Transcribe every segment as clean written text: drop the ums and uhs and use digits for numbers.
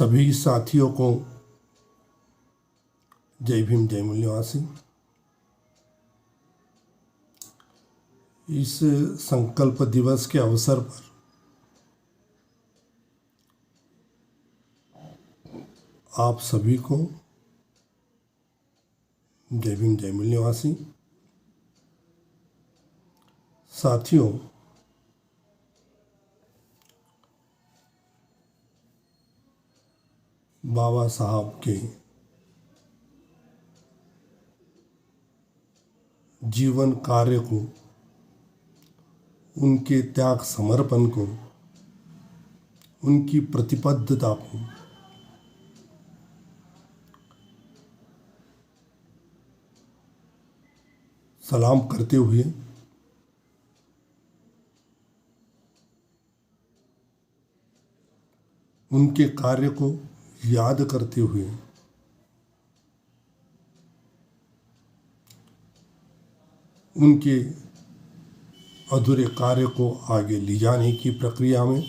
सभी साथियों को जय भीम जय मूल्यवासी। इस संकल्प दिवस के अवसर पर आप सभी को जय भीम जय मूल्यवासी। साथियों, बाबा साहब के जीवन कार्य को, उनके त्याग समर्पण को, उनकी प्रतिबद्धता को सलाम करते हुए उनके कार्य को याद करते हुए उनके अधूरे कार्य को आगे ले जाने की प्रक्रिया में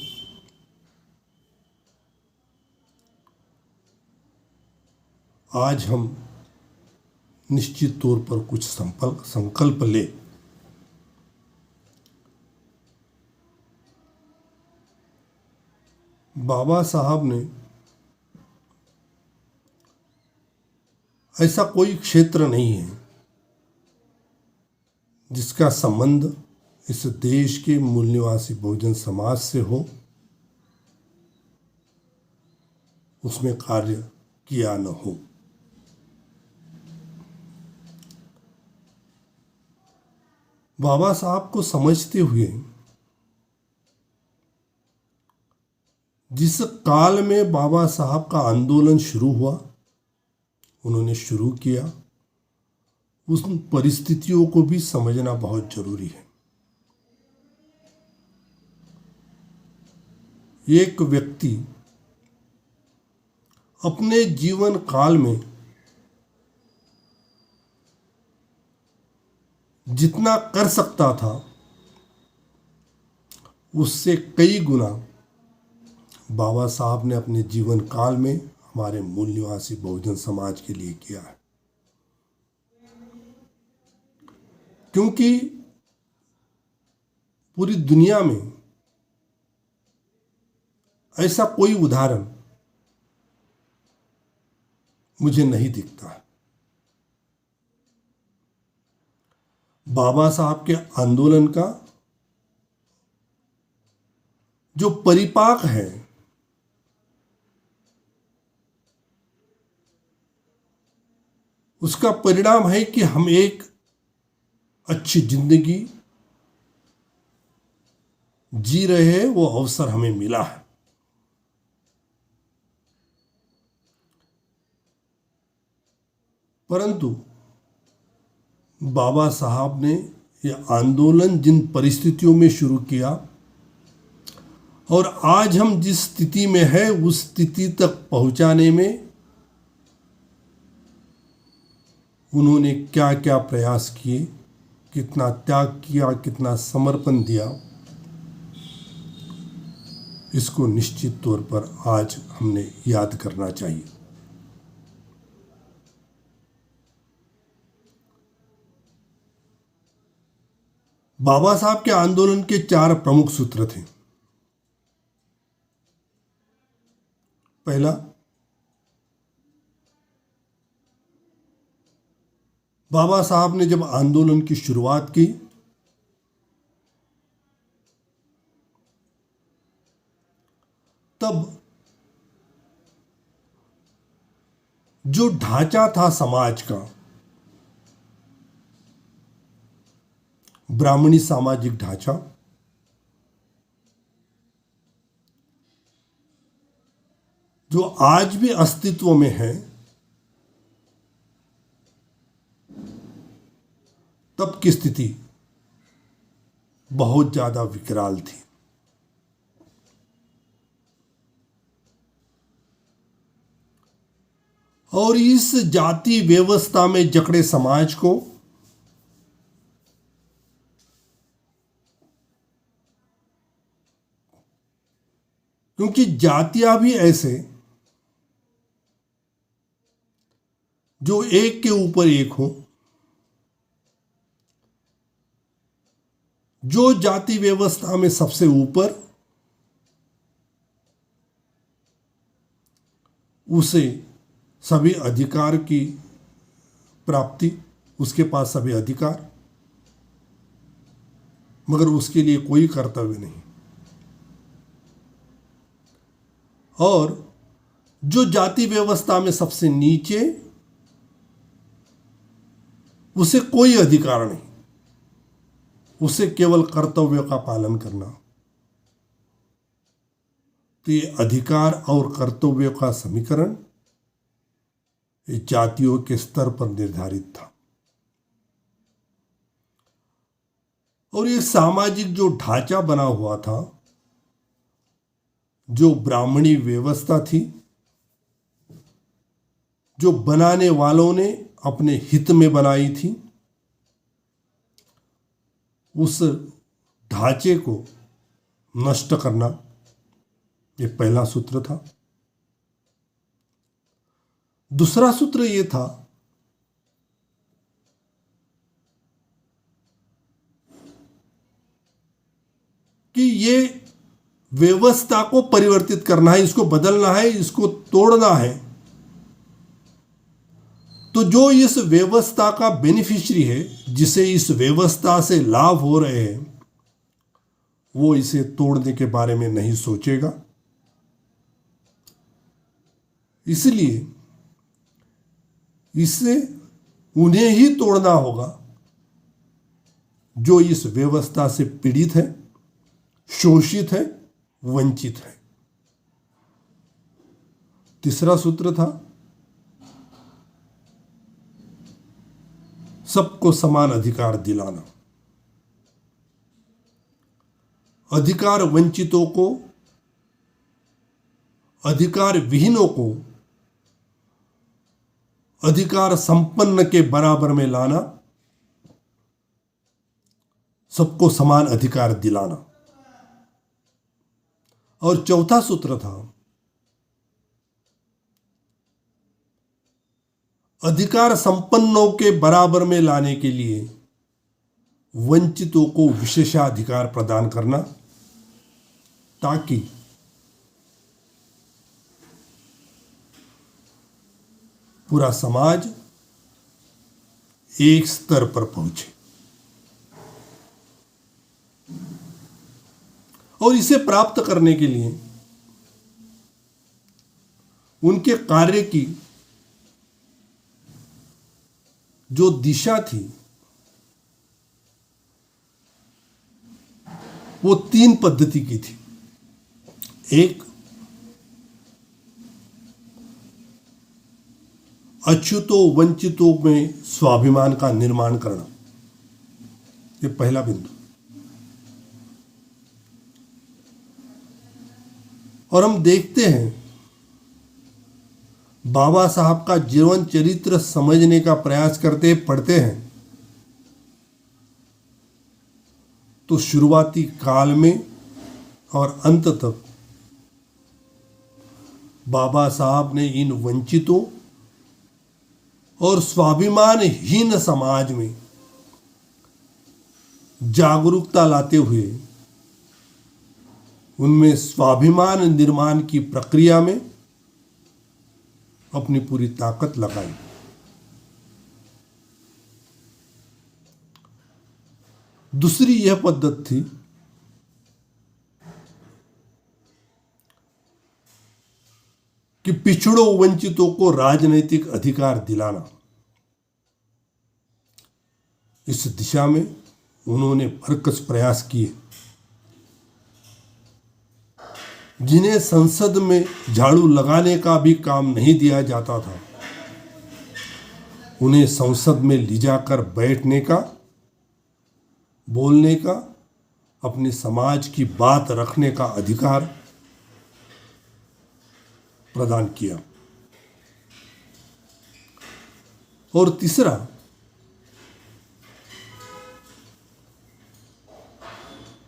आज हम निश्चित तौर पर कुछ संकल्प ले। बाबा साहब ने ऐसा कोई क्षेत्र नहीं है जिसका संबंध इस देश के मूल निवासी बहुजन समाज से हो, उसमें कार्य किया न हो। बाबा साहब को समझते हुए जिस काल में बाबा साहब का आंदोलन शुरू हुआ, उन्होंने शुरू किया, उस परिस्थितियों को भी समझना बहुत जरूरी है। एक व्यक्ति अपने जीवन काल में जितना कर सकता था उससे कई गुना बाबा साहब ने अपने जीवन काल में हमारे मूल निवासी बहुजन समाज के लिए किया है। क्योंकि पूरी दुनिया में ऐसा कोई उदाहरण मुझे नहीं दिखता। बाबा साहब के आंदोलन का जो परिपाक है, उसका परिणाम है कि हम एक अच्छी जिंदगी जी रहे हैं, वो अवसर हमें मिला है। परंतु बाबा साहब ने यह आंदोलन जिन परिस्थितियों में शुरू किया और आज हम जिस स्थिति में है उस स्थिति तक पहुंचाने में उन्होंने क्या क्या प्रयास किए, कितना त्याग किया, कितना समर्पण दिया, इसको निश्चित तौर पर आज हमने याद करना चाहिए। बाबा साहब के आंदोलन के 4 प्रमुख सूत्र थे। पहला, बाबा साहब ने जब आंदोलन की शुरुआत की तब जो ढांचा था समाज का, ब्राह्मणी सामाजिक ढांचा, जो आज भी अस्तित्व में है, तब की स्थिति बहुत ज्यादा विकराल थी। और इस जाति व्यवस्था में जकड़े समाज को क्योंकि जातियां भी ऐसे जो एक के ऊपर एक हो, जो जाति व्यवस्था में सबसे ऊपर, उसे सभी अधिकार की प्राप्ति, उसके पास सभी अधिकार, मगर उसके लिए कोई कर्तव्य नहीं। और जो जाति व्यवस्था में सबसे नीचे, उसे कोई अधिकार नहीं, उसे केवल कर्तव्यों का पालन करना। तो ये अधिकार और कर्तव्यों का समीकरण ये जातियों के स्तर पर निर्धारित था। और ये सामाजिक जो ढांचा बना हुआ था, जो ब्राह्मणी व्यवस्था थी, जो बनाने वालों ने अपने हित में बनाई थी, उस ढांचे को नष्ट करना ये पहला सूत्र था। दूसरा सूत्र ये था कि ये व्यवस्था को परिवर्तित करना है, इसको बदलना है, इसको तोड़ना है। तो जो इस व्यवस्था का बेनिफिशियरी है, जिसे इस व्यवस्था से लाभ हो रहे हैं, वो इसे तोड़ने के बारे में नहीं सोचेगा। इसलिए इससे उन्हें ही तोड़ना होगा जो इस व्यवस्था से पीड़ित है, शोषित है, वंचित है। तीसरा सूत्र था सबको समान अधिकार दिलाना। अधिकार वंचितों को, अधिकार विहीनों को अधिकार संपन्न के बराबर में लाना, सबको समान अधिकार दिलाना। और चौथा सूत्र था अधिकार संपन्नों के बराबर में लाने के लिए वंचितों को विशेषाधिकार प्रदान करना, ताकि पूरा समाज एक स्तर पर पहुंचे। और इसे प्राप्त करने के लिए उनके कार्य की जो दिशा थी, वो 3 पद्धति की थी। एक, अछूतों वंचितों में स्वाभिमान का निर्माण करना, ये पहला बिंदु। और हम देखते हैं बाबा साहब का जीवन चरित्र समझने का प्रयास करते पढ़ते हैं तो शुरुआती काल में और अंत तक बाबा साहब ने इन वंचितों और स्वाभिमानहीन समाज में जागरूकता लाते हुए उनमें स्वाभिमान निर्माण की प्रक्रिया में अपनी पूरी ताकत लगाई। दूसरी यह पद्धति थी कि पिछड़ों वंचितों को राजनीतिक अधिकार दिलाना। इस दिशा में उन्होंने भरकस प्रयास किए। जिन्हें संसद में झाड़ू लगाने का भी काम नहीं दिया जाता था, उन्हें संसद में ले जाकर बैठने का, बोलने का, अपने समाज की बात रखने का अधिकार प्रदान किया। और तीसरा,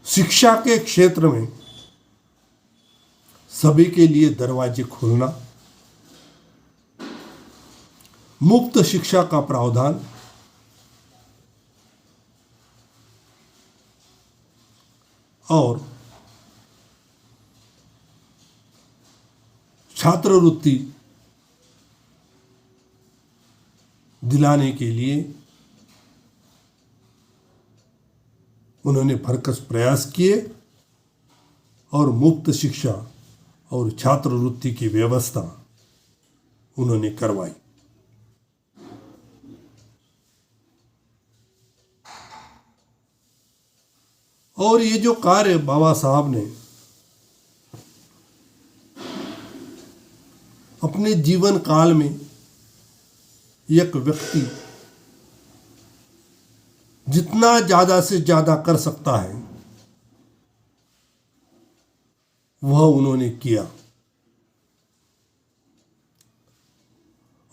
शिक्षा के क्षेत्र में सभी के लिए दरवाजे खोलना, मुफ्त शिक्षा का प्रावधान, और छात्रवृत्ति दिलाने के लिए उन्होंने भरसक प्रयास किए और मुफ्त शिक्षा और छात्रवृत्ति की व्यवस्था उन्होंने करवाई। और ये जो कार्य बाबा साहब ने अपने जीवन काल में एक व्यक्ति जितना ज़्यादा से ज़्यादा कर सकता है वह उन्होंने किया,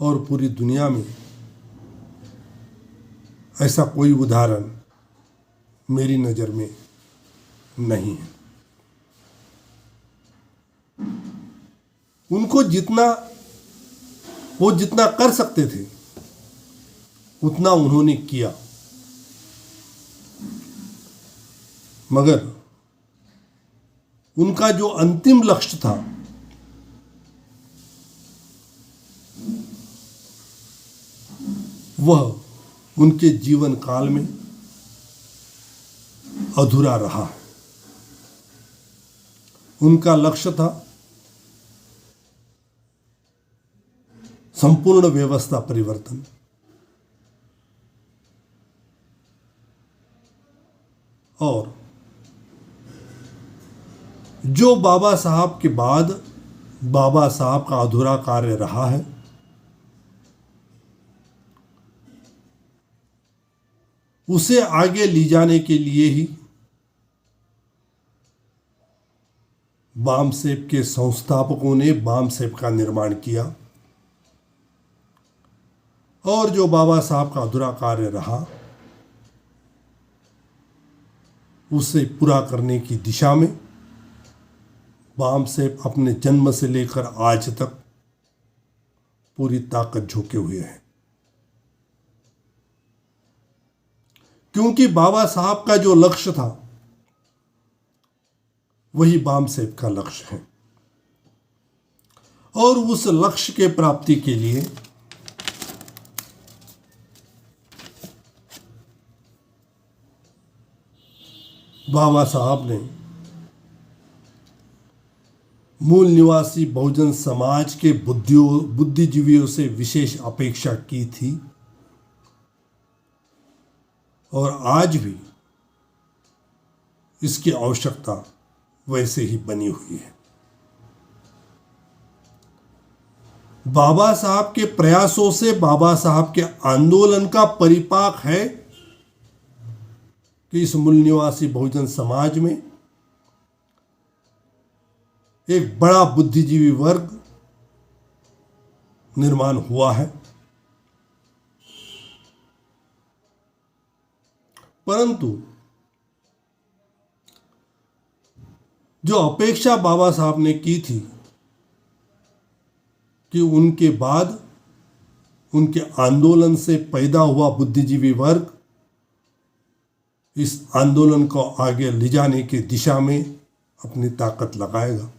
और पूरी दुनिया में ऐसा कोई उदाहरण मेरी नज़र में नहीं है। उनको वो जितना कर सकते थे उतना उन्होंने किया, मगर उनका जो अंतिम लक्ष्य था वह उनके जीवन काल में अधूरा रहा। उनका लक्ष्य था संपूर्ण व्यवस्था परिवर्तन, और जो बाबा साहब के बाद बाबा साहब का अधूरा कार्य रहा है, उसे आगे ले जाने के लिए ही बामसेप के संस्थापकों ने बामसेप का निर्माण किया, और जो बाबा साहब का अधूरा कार्य रहा उसे पूरा करने की दिशा में बामसेप अपने जन्म से लेकर आज तक पूरी ताकत झोंके हुए हैं, क्योंकि बाबा साहब का जो लक्ष्य था वही बामसेप का लक्ष्य है। और उस लक्ष्य के प्राप्ति के लिए बाबा साहब ने मूल निवासी बहुजन समाज के बुद्धिजीवियों से विशेष अपेक्षा की थी, और आज भी इसकी आवश्यकता वैसे ही बनी हुई है। बाबा साहब के प्रयासों से, बाबा साहब के आंदोलन का परिपाक है कि इस मूल निवासी बहुजन समाज में एक बड़ा बुद्धिजीवी वर्ग निर्माण हुआ है। परंतु जो अपेक्षा बाबा साहब ने की थी कि उनके बाद उनके आंदोलन से पैदा हुआ बुद्धिजीवी वर्ग इस आंदोलन को आगे ले जाने की दिशा में अपनी ताकत लगाएगा।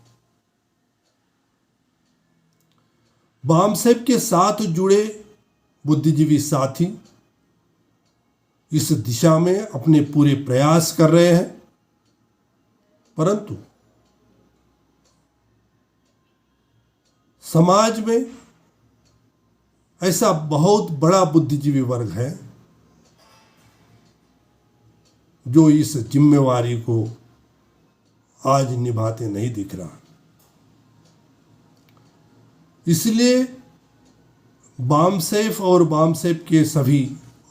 बामसेप के साथ जुड़े बुद्धिजीवी साथी इस दिशा में अपने पूरे प्रयास कर रहे हैं, परंतु समाज में ऐसा बहुत बड़ा बुद्धिजीवी वर्ग है जो इस जिम्मेवारी को आज निभाते नहीं दिख रहा। इसलिए बामसेप और बामसेप के सभी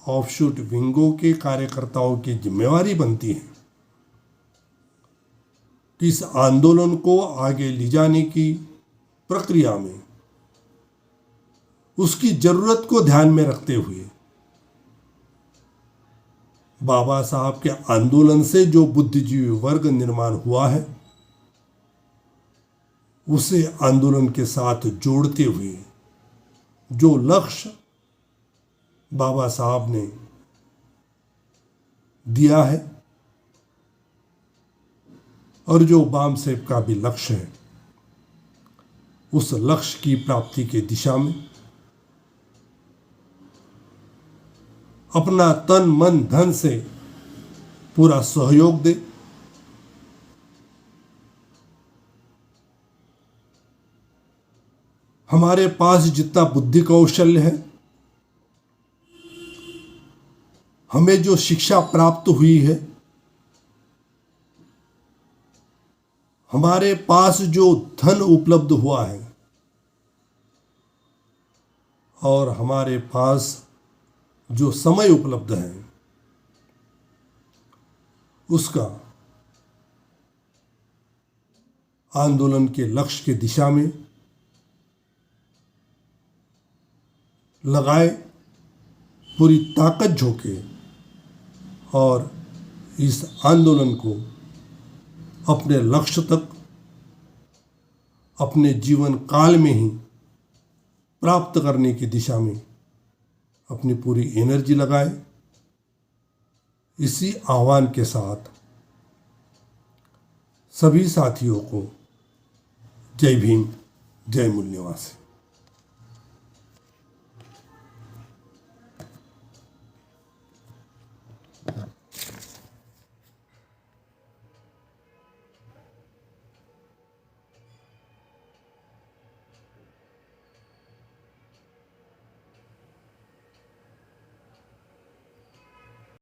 ऑफशूट विंगों के कार्यकर्ताओं की जिम्मेवारी बनती है कि इस आंदोलन को आगे ले जाने की प्रक्रिया में उसकी जरूरत को ध्यान में रखते हुए बाबा साहब के आंदोलन से जो बुद्धिजीवी वर्ग निर्माण हुआ है उसे आंदोलन के साथ जोड़ते हुए जो लक्ष्य बाबा साहब ने दिया है और जो बामसेब का भी लक्ष्य है, उस लक्ष्य की प्राप्ति के दिशा में अपना तन मन धन से पूरा सहयोग दे। हमारे पास जितना बुद्धि कौशल्य है, हमें जो शिक्षा प्राप्त हुई है, हमारे पास जो धन उपलब्ध हुआ है और हमारे पास जो समय उपलब्ध है, उसका आंदोलन के लक्ष्य की दिशा में लगाए, पूरी ताकत झोंके और इस आंदोलन को अपने लक्ष्य तक अपने जीवन काल में ही प्राप्त करने की दिशा में अपनी पूरी एनर्जी लगाए। इसी आह्वान के साथ सभी साथियों को जय भीम, जय मूल्यवासी।